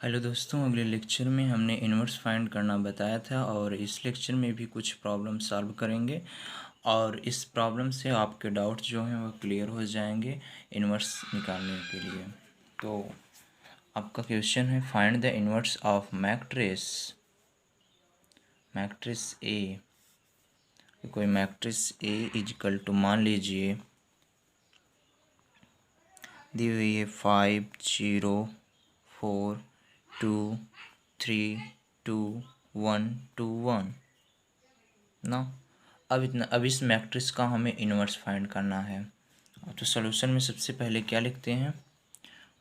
Hello दोस्तों, अगले lecture में हमने इन्वर्स फाइंड करना बताया था और इस लेक्चर में भी कुछ प्रॉब्लम सॉल्व करेंगे और इस प्रॉब्लम से आपके डाउट जो हैं वो क्लियर हो जाएंगे इन्वर्स निकालने के लिए। तो आपका क्वेश्चन है find the inverse of matrix ए। कोई मैट्रिक्स ए इजिकल टू मान लीजिए दी हुई है 5 0 4 2 3 2 1 2 1 ना। अब इस मैट्रिक्स का हमें इन्वर्स फाइंड करना है। तो सॉल्यूशन में सबसे पहले क्या लिखते हैं,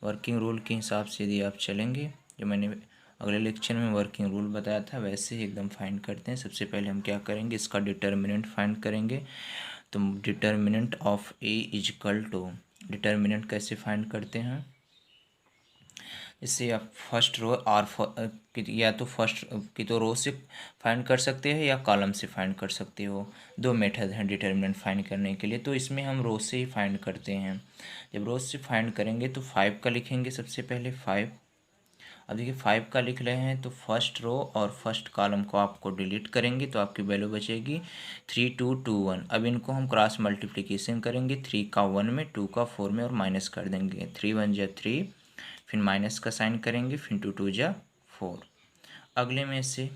वर्किंग रूल के हिसाब से यदि आप चलेंगे, जो मैंने अगले लेक्चर में वर्किंग रूल बताया था वैसे ही एकदम फाइंड करते हैं। सबसे पहले हम क्या करेंगे, इसका डिटर्मिनेंट फाइंड करेंगे। तो determinant of A equal to, determinant कैसे फाइंड करते हैं, इससे आप फर्स्ट रो या तो फर्स्ट की तो रो से फाइंड कर सकते हैं या कॉलम से फाइंड कर सकते हो। दो मेथड हैं डिटर्मिनेंट फाइंड करने के लिए, तो इसमें हम रो से ही फाइंड करते हैं। जब रो से फाइंड करेंगे तो 5 का लिखेंगे सबसे पहले 5। अब देखिए 5 का लिख रहे हैं तो फर्स्ट रो और फर्स्ट कॉलम को आपको डिलीट करेंगे तो आपकी वैल्यू बचेगी 3 2 2 1। अब इनको हम क्रॉस मल्टीप्लिकेशन करेंगे, 3 का 1 में, 2 का 4 में और माइनस कर देंगे। 3 1 जा 3, फिर माइनस का साइन करेंगे, फिर 2 2 जा 4। अगले में से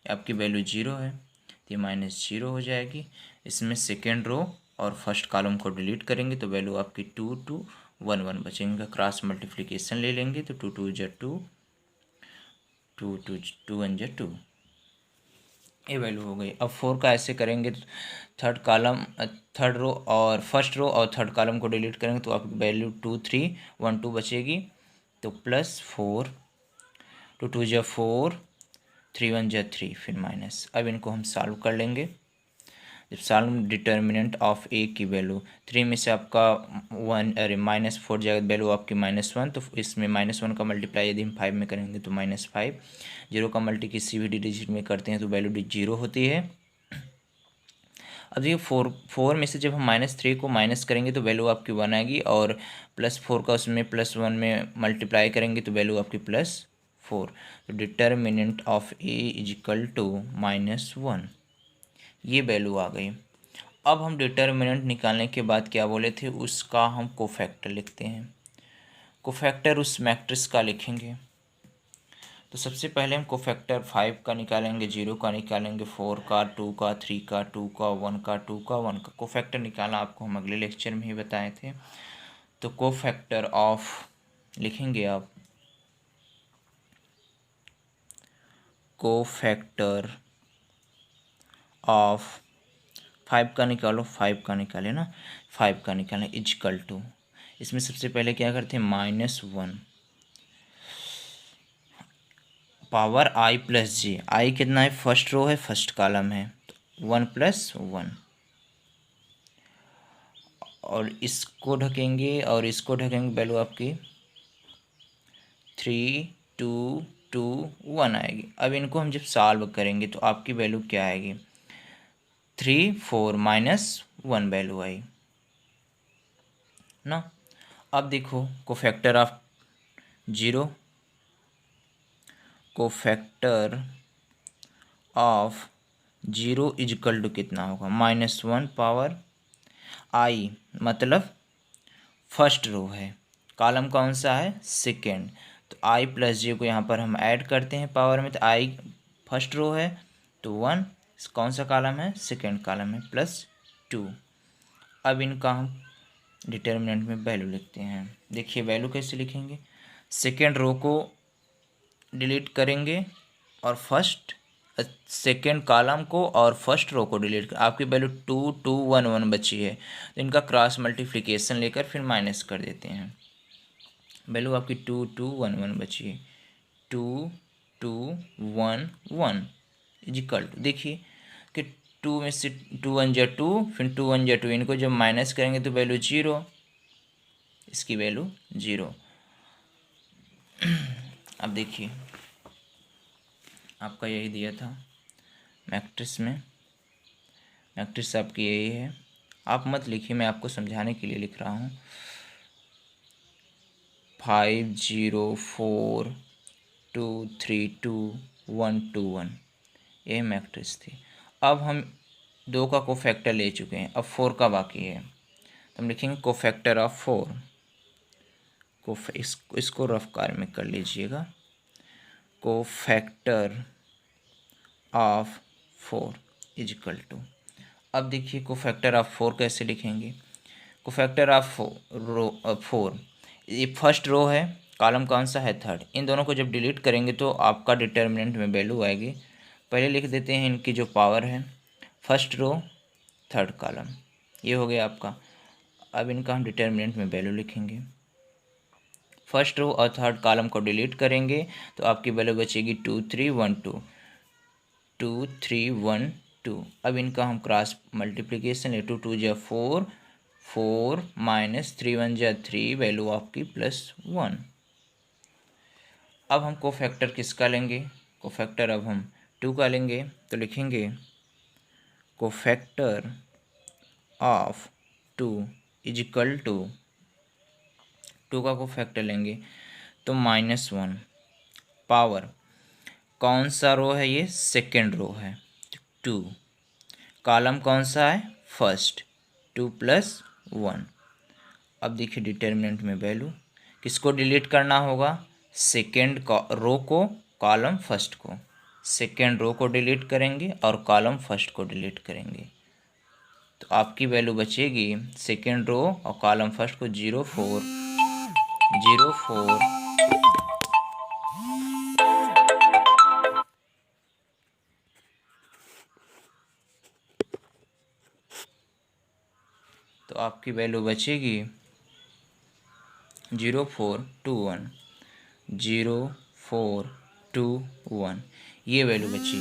आपकी वैल्यू 0 है तो ये माइनस 0 हो जाएगी। इसमें सेकेंड रो और फर्स्ट कॉलम को डिलीट करेंगे तो वैल्यू आपकी 2 2 1 1 बचेंगे। क्रॉस मल्टीप्लिकेशन ले लेंगे तो 2 2 जा 2, 2 2 2 1 जा 2, ये वैल्यू हो गई। अब 4 का ऐसे करेंगे तो थर्ड रो और फर्स्ट रो और थर्ड कॉलम को डिलीट करेंगे तो आपकी वैल्यू 2 3 1 2 बचेगी। तो +4, 2 2 जा 4, 3 1 जा 3, फिर माइनस। अब इनको हम सॉल्व कर लेंगे। जब सॉल्व डिटर्मिनेंट ऑफ ए की वैल्यू 3 में से आपका -4 जाएगा, वैल्यू आपकी -1, तो इसमें -1 का मल्टीप्लाई यदि हम 5 में करेंगे तो -5। 0 का मल्टी किसी भी डिजिट में करते हैं तो वैल्यू 0 होती है। अब देखिए 4 में से जब हम -3 को माइनस करेंगे तो वैल्यू आपकी 1 आएगी, और +4 का उसमें +1 में मल्टीप्लाई करेंगे तो वैल्यू आपकी +4। तो determinant of A is equal to -1, ये वैल्यू आ गई। अब हम डिटर्मिनेंट निकालने के बाद क्या बोले थे, उसका हम कोफैक्टर लिखते हैं। कोफैक्टर उस मैट्रिक्स का लिखेंगे। तो सबसे पहले हम कोफैक्टर 5 का निकालेंगे, 0 का निकालेंगे, 4 का, 2 का, 3 का, 2 का, 1 का, 2 का, 1 का। कोफैक्टर निकालना आपको हम अगले लेक्चर में ही बताए थे। तो कोफैक्टर ऑफ लिखेंगे आप, कोफैक्टर ऑफ 5 का निकालो, 5 का निकाले ना, 5 का निकालें इजकल टू, इसमें सबसे पहले क्या करते हैं, -1 पावर i प्लस जे। आई कितना है, फर्स्ट रो है, फर्स्ट कॉलम है, 1 + 1, और इसको ढकेंगे और इसको ढकेंगे, वैल्यू आपकी 3 2 2 1 आएगी। अब इनको हम जब सॉल्व करेंगे तो आपकी वैल्यू क्या आएगी, 3 4 -1 वैल्यू आई ना। अब देखो cofactor of 0, cofactor of 0 equal to कितना होगा, -1 पावर आई, मतलब फर्स्ट रो है, कॉलम कौन सा है, सेकेंड। तो आई प्लस जे को यहाँ पर हम ऐड करते हैं पावर में, तो आई फर्स्ट रो है तो 1, कौन सा कॉलम है, सेकेंड कॉलम है, +2। अब इनका हम डिटर्मिनेंट में वैल्यू लिखते हैं। देखिए वैल्यू कैसे लिखेंगे, सेकेंड रो को डिलीट करेंगे और सेकेंड कॉलम को और फर्स्ट रो को डिलीट कर, आपकी वैल्यू 2 2 1 1 बची है। तो इनका क्रॉस मल्टीप्लिकेशन लेकर फिर माइनस कर देते हैं, वैल्यू आपकी 2 2 1 1 बची है। 2 2 1 1 इजिकल टू, देखिए कि 2 में से 2 1 जा 2, फिर 2 1 जा 2, इनको जब माइनस करेंगे तो वैल्यू 0, इसकी वैल्यू 0। अब देखिए आपका यही दिया था मैट्रिक्स में, मैट्रिक्स आपकी यही है। आप मत लिखिए, मैं आपको समझाने के लिए लिख रहा हूँ। 5 0 4 2 3 2 1 2 1, ये मैट्रिक्स थी। अब हम 2 का कोफैक्टर ले चुके हैं, अब 4 का बाकी है, तो हम लिखेंगे कोफैक्टर ऑफ 4 को, इसको रफ कार में कर लीजिएगा, cofactor of 4 is equal to. अब देखिए कोफैक्टर ऑफ 4 कैसे लिखेंगे। कोफैक्टर ऑफ 4, ये फर्स्ट रो है, कॉलम कौन सा है, थर्ड। इन दोनों को जब डिलीट करेंगे तो आपका डिटर्मिनेंट में वैल्यू आएगी। पहले लिख देते हैं इनकी जो पावर है, फर्स्ट रो थर्ड कॉलम, ये हो गया आपका। अब इनका हम डिटर्मिनेंट में वैल्यू लिखेंगे, फर्स्ट रो और थर्ड कॉलम को डिलीट करेंगे तो आपकी वैल्यू बचेगी 2 3 1 2, 2 3 1 2। अब इनका हम क्रॉस मल्टीप्लिकेशन, 2 2 जा 4, 4 माइनस 3 1 जा 3, वैल्यू आपकी +1। अब हम कोफैक्टर किसका लेंगे, कोफैक्टर अब हम 2 का लेंगे, तो लिखेंगे cofactor of 2 is equal to, 2 का कोफैक्टर लेंगे तो -1, पावर कौन सा रो है, ये सेकेंड रो है 2, कॉलम कौन सा है, फर्स्ट, 2 + 1। अब देखिए डिटर्मिनेंट में वैल्यू, किसको डिलीट करना होगा, सेकेंड रो को, कॉलम फर्स्ट को। सेकेंड रो को डिलीट करेंगे और कॉलम फर्स्ट को डिलीट करेंगे, तो आपकी वैल्यू बचेगी सेकेंड रो और कॉलम फर्स्ट को 0 4 0 4 तो आपकी वैल्यू बचेगी 0 4 2 1, 0 4 2 1, ये वैल्यू बची।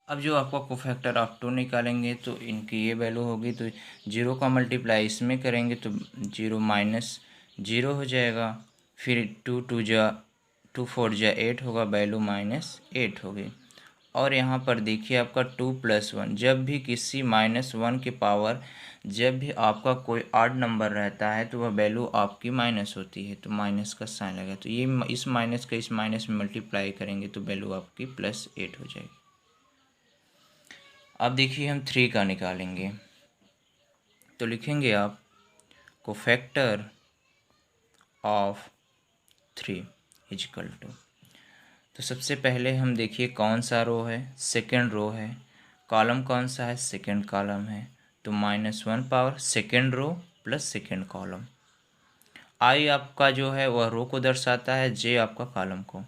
अब जो आपका कोफैक्टर ऑफ 2 निकालेंगे तो इनकी ये वैल्यू होगी, तो 0 का मल्टीप्लाई इसमें करेंगे तो 0 माइनस 0 हो जाएगा, फिर 2 2 जा 2 4 जा 8 होगा, वैल्यू -8 होगी। और यहाँ पर देखिए आपका 2 + 1, जब भी किसी -1 के पावर, जब भी आपका कोई ऑड नंबर रहता है तो वह वैल्यू आपकी माइनस होती है, तो माइनस का साइन लगा, तो ये इस माइनस का इस माइनस में मल्टीप्लाई करेंगे तो वैल्यू आपकी +8 हो जाएगी। अब देखिए हम 3 का निकालेंगे, तो लिखेंगे आप cofactor of 3 is equal to, तो सबसे पहले हम देखिए कौन सा रो है, सेकेंड रो है, कॉलम कौन सा है, सेकेंड कॉलम है, तो -1 power second row plus second column. आई आपका जो है वह रो को दर्शाता है, जे आपका कॉलम को,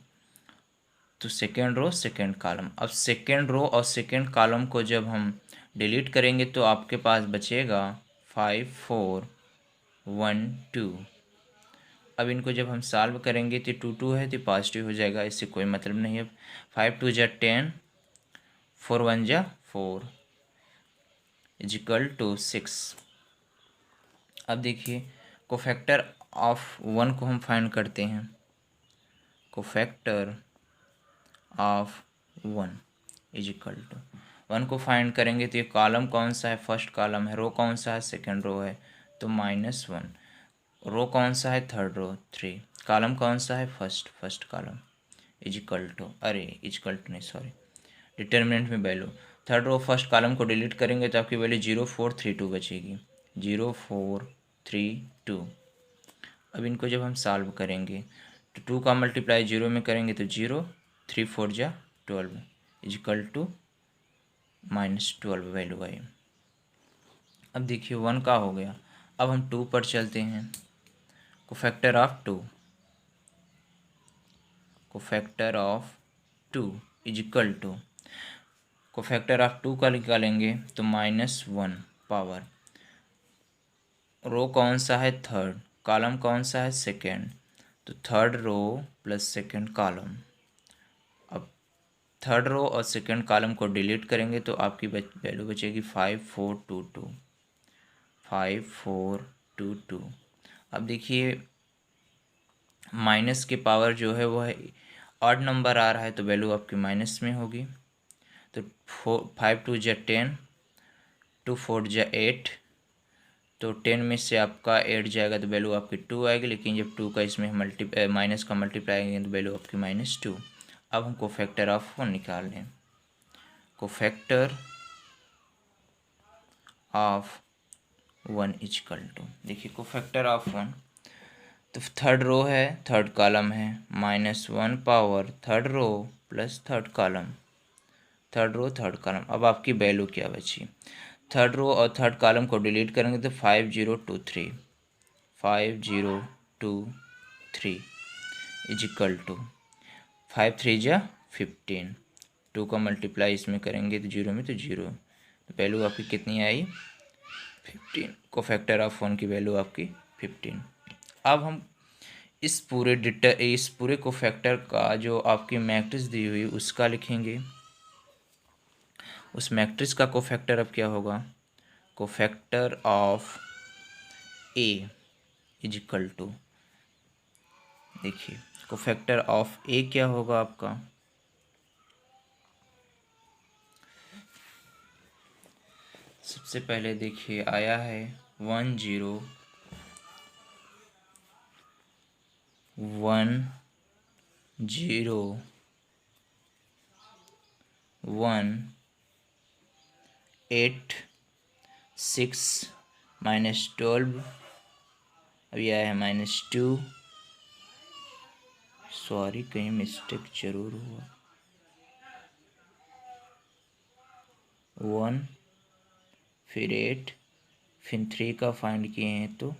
तो सेकेंड रो सेकेंड कॉलम। अब सेकेंड रो और सेकेंड कॉलम को जब हम डिलीट करेंगे तो आपके पास बचेगा 5 4 1 2। अब इनको जब हम सॉल्व करेंगे तो 2 2 है तो पॉजिटिव हो जाएगा, इससे कोई मतलब नहीं है। 5 2 जा 10, 4 1 जा 4 इज इक्वल टू 6। अब देखिए कोफैक्टर ऑफ 1 को हम फाइंड करते हैं, cofactor of 1 is equal to 1 को फाइंड करेंगे तो ये कॉलम कौन सा है, फर्स्ट कॉलम है, रो कौन सा है, सेकेंड रो है, तो -1, रो कौन सा है, थर्ड रो 3, कॉलम कौन सा है, first column, is equal to, is equal to नहीं सॉरी, डिटर्मिनेंट में value, third row first column को डिलीट करेंगे तो आपकी वैल्यू 0 4 3 2 बचेगी, 0 4 3 2। अब इनको जब हम सॉल्व करेंगे तो 2 का मल्टीप्लाई 0 में करेंगे तो 0, 3 4 जा 12 इज इक्वल टू -12 वैल्यू आई। अब देखिए 1 का हो गया, अब हम 2 पर चलते हैं, cofactor of 2, cofactor of 2 is equal to, cofactor of 2 का निकालेंगे तो -1 पावर, रो कौन सा है, थर्ड, कॉलम कौन सा है, सेकेंड, तो third row plus second column. अब थर्ड रो और सेकेंड कॉलम को डिलीट करेंगे तो आपकी वैल्यू बचेगी 5 4 2 2, 5 4 2 2। अब देखिए माइनस के पावर जो है वो है ऑड नंबर आ रहा है तो वैल्यू आपकी माइनस में होगी, तो 5 2 जा 10, 2 4 जा 8, तो 10 में से आपका 8 जाएगा तो वैल्यू आपकी 2 आएगी, लेकिन जब 2 का इसमें माइनस का मल्टीप्लाई आएंगे तो वैल्यू आपकी -2। अब हम कोफैक्टर ऑफ 1 निकाल लें। कोफैक्टर ऑफ 1 इजकल टू, देखिए कोफैक्टर ऑफ 1, तो थर्ड रो है, थर्ड कॉलम है, -1 power third row plus third column, third row third column. अब आपकी वैल्यू क्या बची, थर्ड रो और थर्ड कॉलम को डिलीट करेंगे तो 5023, 5023 इजिकल टू 5 3 जा 15, 2 का मल्टीप्लाई इसमें करेंगे तो 0 में तो 0, तो वैल्यू आपकी कितनी आई 15। कोफैक्टर ऑफ 1 की वैल्यू आपकी 15। अब हम इस पूरे कोफैक्टर का जो आपकी मैट्रिक्स दी हुई उसका लिखेंगे। उस मैट्रिक्स का कोफैक्टर अब क्या होगा, cofactor of A is equal to, देखिए कोफैक्टर ऑफ ए क्या होगा आपका, सबसे पहले देखिए आया है 1 0 1 0 1 8 6 -12, अभी आया है -2, सॉरी कहीं मिस्टेक जरूर हुआ, 1 फिर 8 फिर 3 का फाइंड किए हैं तो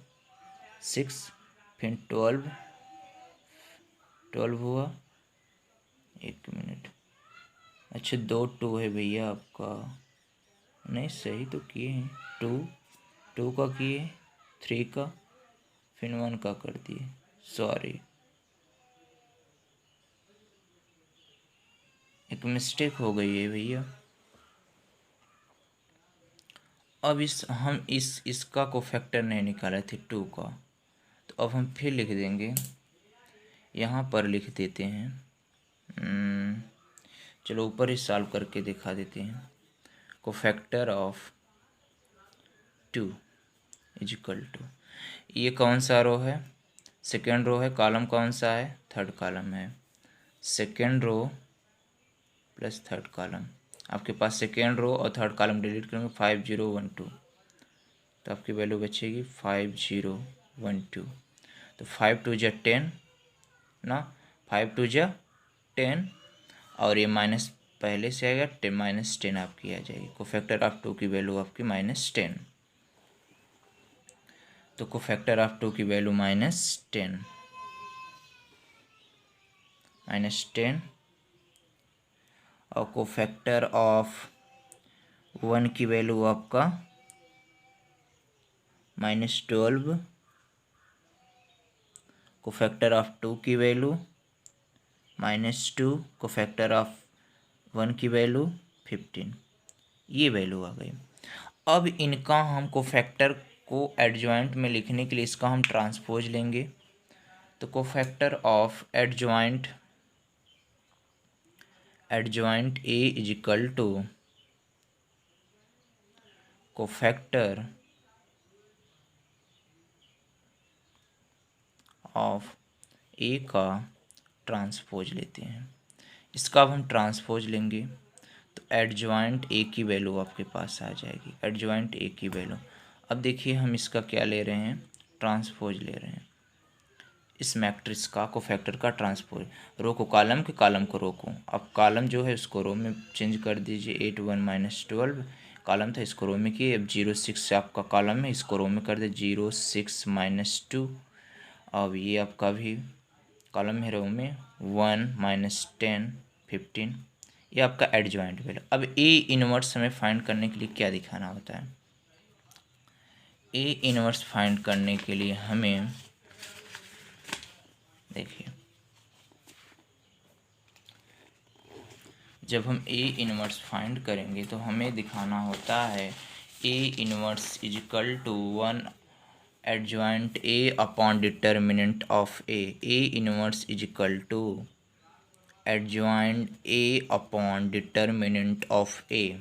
6 फिर 12 हुआ, एक मिनट, अच्छा 2 2 है भैया आपका, नहीं सही तो किए हैं, 2 का किए, 3 का, फिर 1 का कर दिए, सॉरी एक मिस्टेक हो गई है भैया। अब इसका कोफैक्टर नहीं निकाले थे 2 का, तो अब हम फिर लिख देंगे, यहाँ पर लिख देते हैं, चलो ऊपर ही सॉल्व करके दिखा देते हैं। कोफैक्टर ऑफ 2 इजिकल टू, ये कौन सा रो है, सेकेंड रो है, कॉलम कौन सा है, थर्ड कॉलम है, second row plus third column, आपके पास सेकेंड रो और थर्ड कॉलम डिलीट करेंगे 5012, तो आपकी वैल्यू बचेगी 5012, तो 5 2 जा 10 ना, 5 2 जा 10, और ये माइनस पहले से आएगा, -10 आपकी आ जाएगी, कोफैक्टर ऑफ 2 की वैल्यू आपकी -10, तो कोफैक्टर ऑफ 2 की वैल्यू -10 और कोफैक्टर ऑफ 1 की वैल्यू आपका -12, कोफैक्टर ऑफ 2 की वैल्यू -2, कोफैक्टर ऑफ 1 की वैल्यू 15, ये वैल्यू आ गई। अब इनका हम कोफैक्टर को एडजॉइंट में लिखने के लिए इसका हम ट्रांसपोज लेंगे, तो cofactor of adjoint A is equal to cofactor of A का ट्रांसपोज लेते हैं। इसका अब हम ट्रांसपोज लेंगे तो एडजॉइंट ए की वैल्यू आपके पास आ जाएगी, एडजॉइंट ए की वैल्यू। अब देखिए हम इसका क्या ले रहे हैं, ट्रांसपोज ले रहे हैं, इस मैट्रिक्स का कोफैक्टर का ट्रांसपोज, रो को कॉलम के, कॉलम को रो को, अब कॉलम जो है उसको रो में चेंज कर दीजिए, 8 1 -12 कॉलम था, इसको रो में किए, अब 0 6 आपका कॉलम है, इसको रो में कर दे 0 6 -2, अब ये आपका भी कॉलम है, रो में 1 -10 15, ये आपका एडजॉइंट वैल्यू। अब ए इनवर्स हमें फाइंड करने के लिए क्या दिखाना होता है, ए इनवर्स फाइंड करने के लिए हमें देखिए, जब हम ए इनवर्स फाइंड करेंगे तो हमें दिखाना होता है A inverse is equal to 1 adjoint A upon determinant of A inverse is equal to adjoint A upon determinant of A.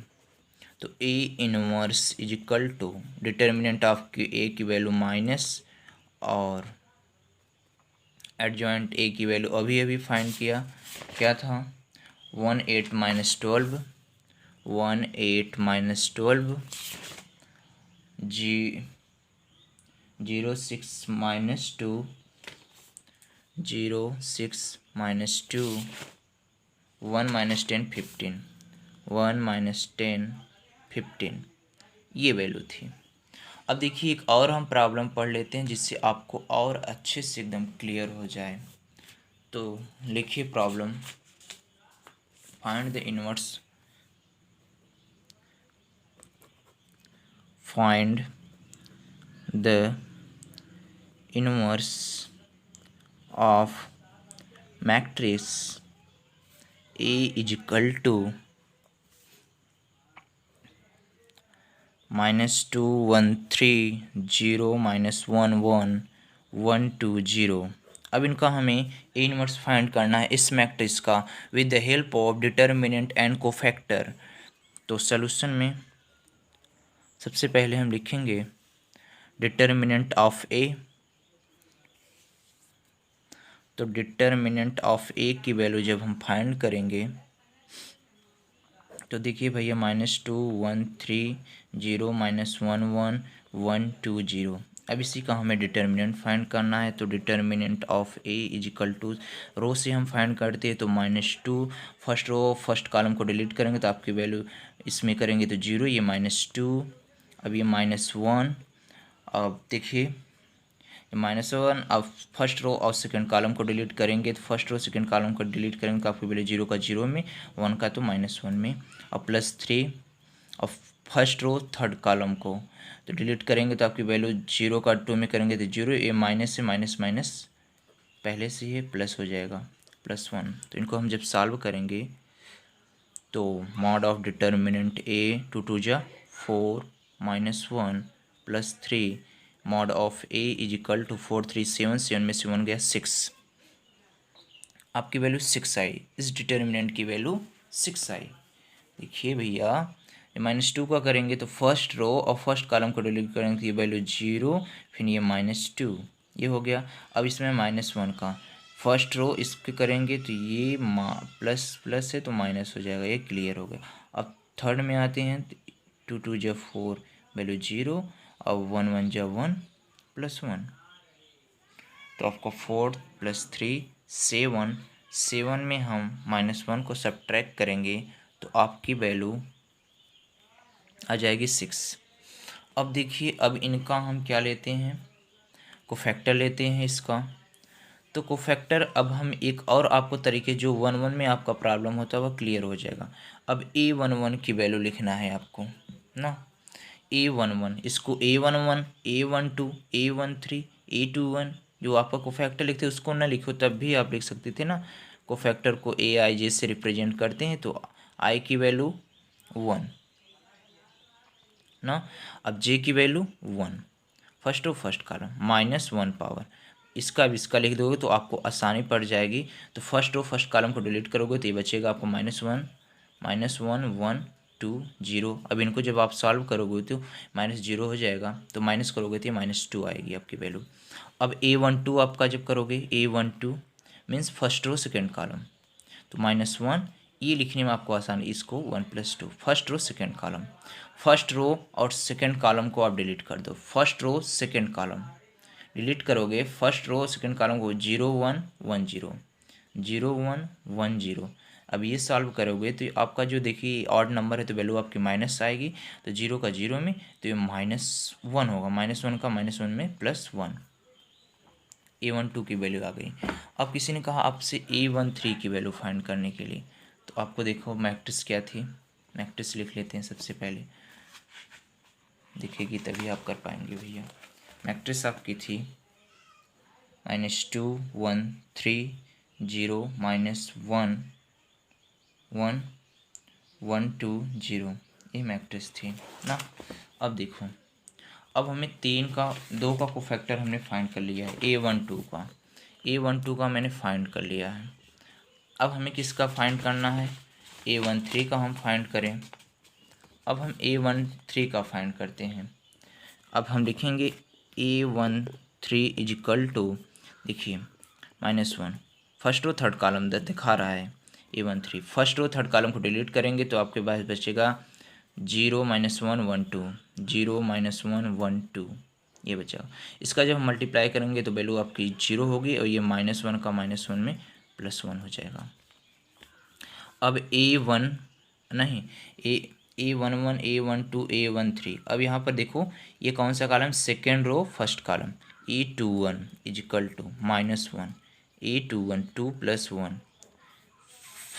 तो A inverse is equal to determinant of A की वैल्यू माइनस और adjoint A की value अभी अभी find किया, क्या था 1 8 minus 12 1 8 minus 12 0 6 minus 2 0 6 minus 2 1 minus 10 15 1 minus 10 15 ये वैल्यू थी। अब देखिए एक और हम प्रॉब्लम पढ़ लेते हैं जिससे आपको और अच्छे से एकदम क्लियर हो जाए। तो लिखिए problem, find the inverse, find the inverse of matrix A is equal to -2 1 3 0 -1 1 1 2 0। अब इनका हमें ए इनवर्स फाइंड करना है इस मैट्रिक्स का with the help of determinant and cofactor. तो सॉल्यूशन में सबसे पहले हम लिखेंगे डिटर्मिनेंट ऑफ ए। तो डिटर्मिनेंट ऑफ ए की वैल्यू जब हम फाइंड करेंगे तो देखिए भैया -2 1 3 0 -1 1 1 2 0। अब इसी का हमें डिटर्मिनेंट फाइंड करना है। तो determinant of A is equal to row से हम फाइंड करते हैं तो -2 फर्स्ट रो फर्स्ट कॉलम को डिलीट करेंगे तो आपकी वैल्यू इसमें करेंगे तो 0, ये -2, अब ये -1। अब देखिए -1, अब फर्स्ट रो और सेकंड कॉलम को डिलीट करेंगे तो फर्स्ट रो सेकंड कॉलम को डिलीट करेंगे तो आपकी वैल्यू 0 का 0 में, 1 का तो -1 में, और +3 और फर्स्ट रो थर्ड कॉलम को तो डिलीट करेंगे तो आपकी वैल्यू 0 का 2 में करेंगे तो 0, ये माइनस से माइनस माइनस पहले से ही प्लस हो जाएगा +1। तो इनको हम जब सॉल्व करेंगे तो मॉड ऑफ डिटर्मिनेंट ए 2 2 जा 4 -1 +3 mod of A is equal to 4 3 7 7 में से 1 गया 6, आपकी वैल्यू 6 आई। इस डिटर्मिनेंट की वैल्यू 6 आई। देखिए भैया -2 का करेंगे तो फर्स्ट रो और फर्स्ट कॉलम को डिलीट करेंगे तो ये वैल्यू 0, फिर ये -2, ये हो गया। अब इसमें -1 का फर्स्ट रो इसके करेंगे तो ये प्लस प्लस है तो माइनस हो जाएगा, ये क्लियर हो गया। अब थर्ड में आते हैं तो 2 2 जा 4 वैल्यू 0 और 1 1 जा 1 +1, तो आपको 4 +3 7, 7 में हम -1 को सब्ट्रैक्ट करेंगे तो आपकी वैल्यू आ जाएगी 6। अब देखिए अब इनका हम क्या लेते हैं, कोफैक्टर लेते हैं इसका। तो कोफैक्टर अब हम एक और आपको तरीके जो 1 1 में आपका प्रॉब्लम होता है वह क्लियर हो जाएगा। अब A11 की वैल्यू लिखना है आपको ना, A11 इसको A11 A12 A13 A21 जो आपका कोफैक्टर लिखते हैं उसको ना लिखो तब भी आप लिख सकते थे ना। कोफैक्टर को AIJ से रिप्रेजेंट करते हैं तो I की वैल्यू 1 ना, अब J की वैल्यू 1, फर्स्ट और फर्स्ट कॉलम -1 पावर, इसका अब इसका लिख दोगे तो आपको आसानी पड़ जाएगी। तो फर्स्ट रो फर्स्ट कॉलम को डिलीट करोगे तो ये बचेगा आपको -1 1 2 0। अब इनको जब आप सॉल्व करोगे तो -0 हो जाएगा, तो माइनस करोगे तो ये -2 आएगी आपकी वैल्यू। अब A12 आपका जब करोगे A12 means first row second column तो -1, ये लिखने में आपको आसानी, इसको 1 + 2 first row second column, first row और सेकेंड कॉलम को आप डिलीट कर दो, first row second column delete करोगे, फर्स्ट रो सेकेंड कॉलम को 0 1 1 0 0 1 1 0। अब ये सॉल्व करोगे तो आपका जो देखिए ऑड नंबर है तो वैल्यू आपकी माइनस आएगी, तो 0 का 0 में तो ये -1 होगा, -1 का -1 में +1, A12 की वैल्यू आ गई। अब किसी ने कहा आपसे A13 की वैल्यू फाइंड करने के लिए, तो आपको देखो मैट्रिक्स क्या थी, मैट्रिक्स लिख लेते हैं सबसे पहले, दिखेगी तभी आप कर पाएंगे भैया। मैट्रिक्स आपकी थी -2 1 3 0 -1 1 1 2 0, ये मैट्रिक्स थी ना। अब देखो अब हमें 2 का कोफैक्टर हमने फाइंड कर लिया है, A12 का मैंने फाइंड कर लिया है। अब हमें किसका फाइंड करना है, A13 का हम फाइंड करें अब हम A13 का फाइंड करते हैं। अब हम लिखेंगे A13 इजिकल टू, देखिए -1, फर्स्ट रो थर्ड कॉलम दिखा रहा है A13, first row third column को डिलीट करेंगे तो आपके पास बचेगा 0 -1 1 2, 0 -1 1 2, ये बचा। इसका जब हम मल्टीप्लाई करेंगे तो वैल्यू आपकी 0 होगी और ये -1 का -1 में +1 हो जाएगा। अब A1 नहीं, A11 A12 A13, अब यहाँ पर देखो ये कौन सा column, second row first column, A21 equal to -1, A21 2 + 1,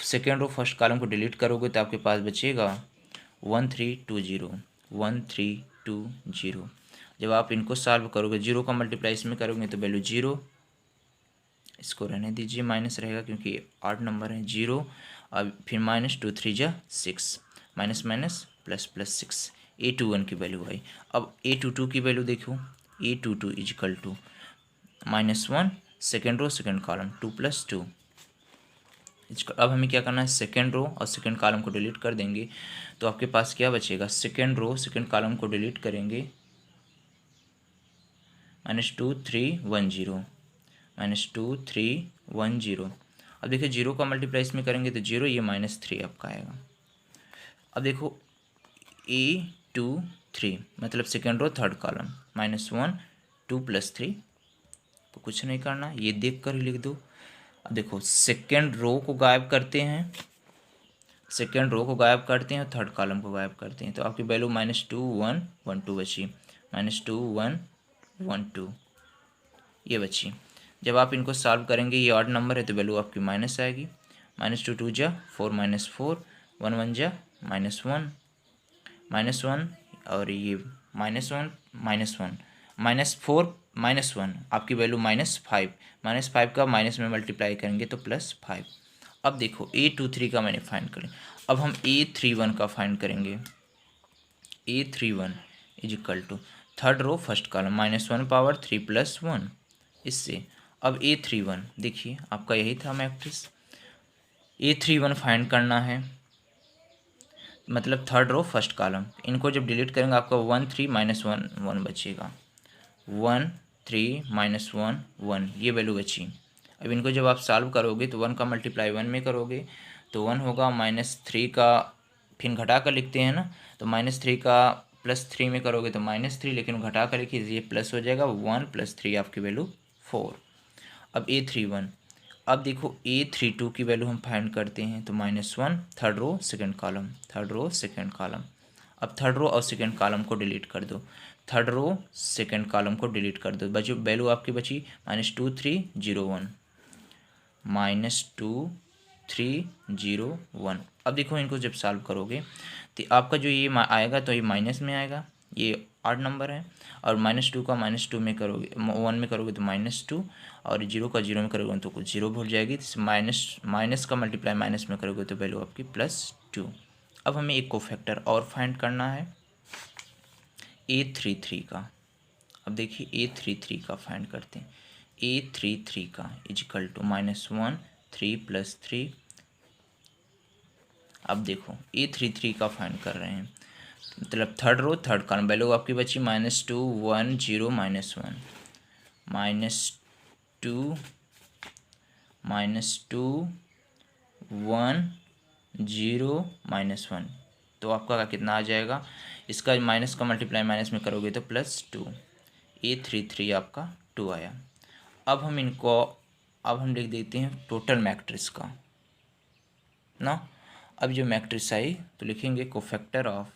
second row first column को डिलीट करोगे तो आपके पास बचेगा 1320, 1320। जब आप इनको सॉल्व करोगे, जीरो का मल्टीप्लाई इसमें करोगे तो वैल्यू 0, इसको रहने दीजिए, माइनस रहेगा क्योंकि 8 नंबर है, 0। अब फिर -2 3 जा 6, minus minus plus plus 6, A21 की वैल्यू आई। अब A22 की वैल्यू देखो, A22 equal to -1, second row second column 2 + 2। अब हमें क्या करना है, सेकेंड रो और सेकेंड कॉलम को डिलीट कर देंगे तो आपके पास क्या बचेगा, सेकेंड रो सेकेंड कॉलम को डिलीट करेंगे, -2 3 1 0, -2 3 1 0। अब देखिए 0 का मल्टीप्लाई इसमें करेंगे तो 0, ये -3 आपका आएगा। अब देखो A23 मतलब सेकेंड रो थर्ड कॉलम, -1 2 + 3, तो कुछ नहीं करना, ये देख कर ही लिख दो। अब देखो सेकेंड रो को गायब करते हैं, सेकेंड रो को गायब करते हैं और थर्ड कॉलम को गायब करते हैं तो आपकी वैल्यू -2 1 1 2 बची, -2 1 1 2, ये बची। जब आप इनको सॉल्व करेंगे, ये ऑड नंबर है तो वैल्यू आपकी माइनस आएगी, -2 2 जा 4 -4, 1 1 जा -1, -1, और ये -1 -1 -4 -1, आपकी वैल्यू -5, -5 का माइनस में मल्टीप्लाई करेंगे तो +5। अब देखो A23 का मैंने फाइंड करें, अब हम A31 का फाइंड करेंगे। A31 equal to third row first column, -1 power 3 + 1, इससे। अब A31 देखिए आपका यही था मैट्रिक्स, A31 फाइंड करना है, मतलब थर्ड रो फर्स्ट कॉलम, इनको जब डिलीट करेंगे आपका 1 3 -1 1 बचेगा, 1 3 -1 1, ये वैल्यू बची। अब इनको जब आप सॉल्व करोगे तो 1 का मल्टीप्लाई 1 में करोगे तो 1 होगा, -3 का फिर घटा कर लिखते हैं ना, तो -3 का +3 में करोगे तो -3, लेकिन घटा कर लिखिए ये प्लस हो जाएगा, 1 + 3 आपकी वैल्यू 4। अब A31, अब देखो A32 की वैल्यू हम फाइंड करते हैं तो -1 third row second column, third row second column. अब थर्ड रो और सेकंड कॉलम को डिलीट कर दो, थर्ड रो सेकंड कॉलम को डिलीट कर दो, बची वैल्यू आपकी बची -2 3 0 1, -2 3 0 1। अब देखो इनको जब सॉल्व करोगे तो आपका जो ये आएगा तो ये माइनस में आएगा, ये 8 नंबर है, और -2 का -2 में करोगे 1 में करोगे तो -2, और 0 का 0 में करोगे तो कुछ 0 भूल जाएगी, तो माइनस का मल्टीप्लाई माइनस में करोगे तो वैल्यू आपकी +2। अब हमें एक कोफैक्टर और फाइंड करना है A33 का। अब देखिए A33 का फाइंड करते हैं, A33 का इजिकल टू -1 3 + 3। अब देखो A33 का फाइंड कर रहे हैं, मतलब third row third column, value आपकी बची -2 1 0 -1, -2 1 0 -1, तो आपका कितना आ जाएगा, इसका माइनस का मल्टीप्लाई माइनस में करोगे तो +2, A33 आपका 2 आया। अब हम इनको, अब हम लिख देते हैं टोटल मैट्रिक्स का ना। अब जो मैट्रिक्स आई तो लिखेंगे कोफैक्टर ऑफ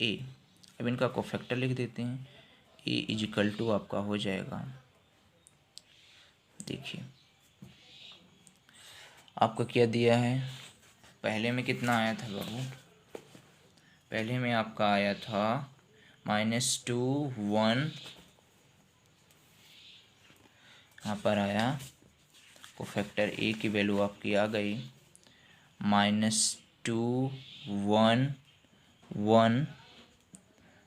ए। अब इनका कोफैक्टर लिख देते हैं, ए इजिकल टू आपका हो जाएगा, देखिए आपका क्या दिया है, पहले में कितना आया था बाबू, पहले में आपका आया था -2 1, यहाँ पर आया कोफैक्टर ए की वैल्यू आपकी आ गई -2 1 1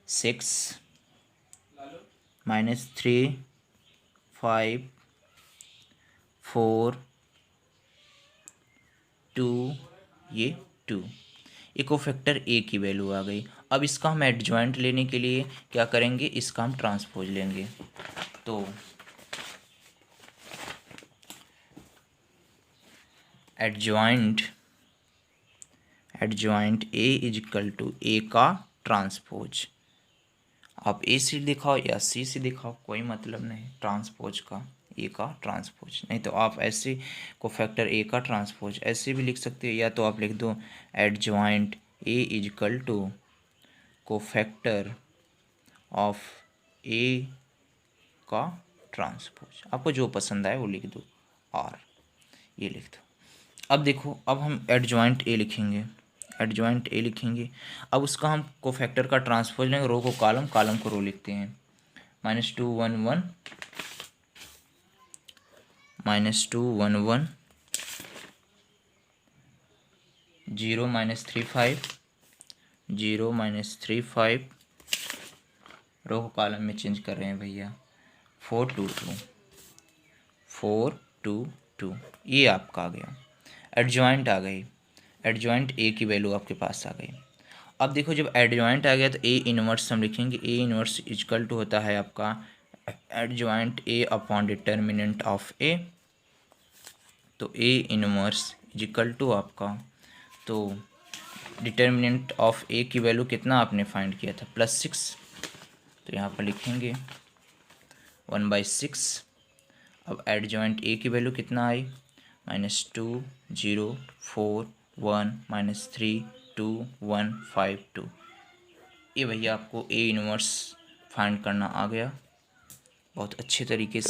6 -3 5 4 2, ये 2। इको फैक्टर ए की वैल्यू आ गई। अब इसका हम एडजॉइंट लेने के लिए क्या करेंगे, इसका हम ट्रांसपोज लेंगे। तो adjoint A is equal to A का ट्रांसपोज। आप ए से दिखाओ या सी से दिखाओ, कोई मतलब नहीं, ट्रांसपोज का ए का ट्रांसपोज। नहीं तो आप ऐसे को फैक्टर ए का ट्रांसपोज ऐसे भी लिख सकते हो, या तो आप लिख दो adjoint A is equal to cofactor of A का ट्रांसपोज। आपको जो पसंद आए वो लिख दो, और ये लिख दो। अब देखो, अब हम एडजॉइंट ए लिखेंगे, एडजॉइंट ए लिखेंगे। अब उसका हम कोफैक्टर का ट्रांसपोज लेंगे, रो को कॉलम, कॉलम को रो लिखते हैं। -2 1 1 -2 1 1 0 -3 5 0 -3 5, रो को कॉलम में चेंज कर रहे हैं भैया। 4 2 2 4 2 2, ये आपका आ गया, एडजॉइंट आ गई। एडजॉइंट ए की वैल्यू आपके पास आ गई। अब देखो, जब एडजॉइंट आ गया तो ए इनवर्स हम लिखेंगे। ए इनवर्स इक्वल टू होता है आपका adjoint A upon determinant of A. तो ए इनवर्स इक्वल टू आपका, तो डिटर्मिनेंट ऑफ ए की वैल्यू कितना आपने फाइंड किया था, +6। तो यहाँ पर लिखेंगे 1/6। अब एडजॉइंट ए की वैल्यू कितना आई, -2 0 4 1 -3 2 1 5 2। ये भैया आपको ए इनवर्स फाइंड करना आ गया बहुत अच्छे तरीके से।